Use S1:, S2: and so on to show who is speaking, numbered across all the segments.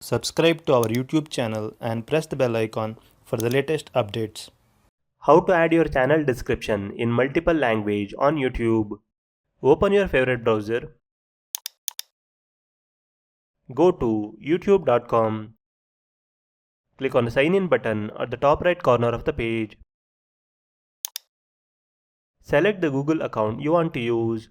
S1: Subscribe to our YouTube channel and press the bell icon for the latest updates. How to add your channel description in multiple language on YouTube. Open your favorite browser. Go to youtube.com. Click on the sign in button at the top right corner of the page. Select the Google account you want to use.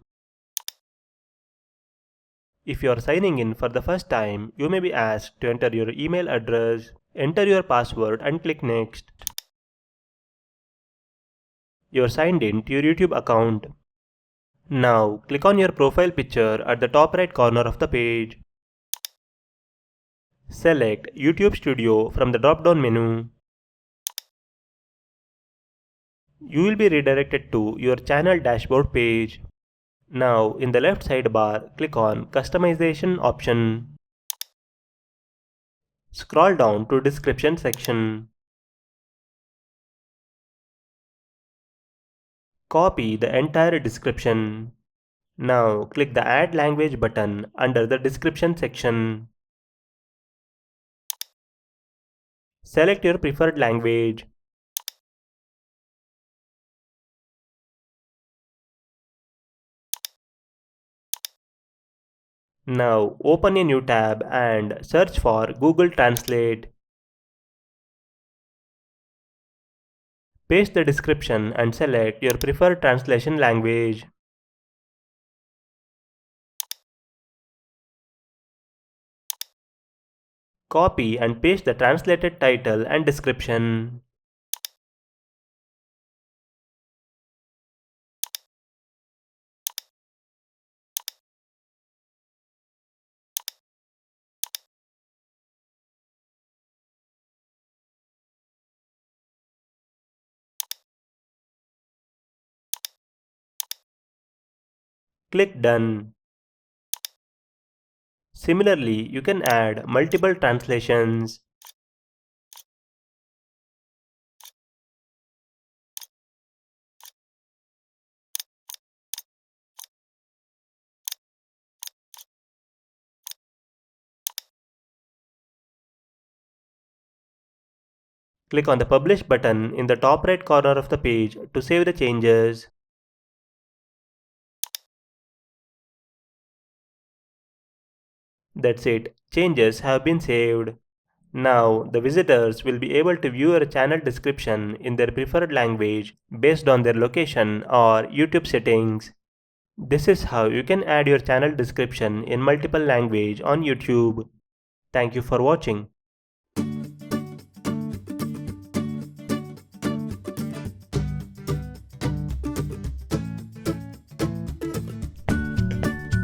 S1: If you are signing in for the first time, you may be asked to enter your email address, enter your password and click next. You are signed in to your YouTube account. Now click on your profile picture at the top right corner of the page. Select YouTube Studio from the drop-down menu. You will be redirected to your channel dashboard page. Now in the left sidebar, click on Customization option. Scroll down to Description section. Copy the entire description. Now click the Add Language button under the Description section. Select your preferred language. Now open a new tab and search for Google Translate. Paste the description and select your preferred translation language. Copy and paste the translated title and description. Click Done. Similarly, you can add multiple translations. Click on the Publish button in the top right corner of the page to save the changes. That's it, changes have been saved. Now, the visitors will be able to view your channel description in their preferred language based on their location or YouTube settings. This is how you can add your channel description in multiple language on YouTube. Thank you for watching.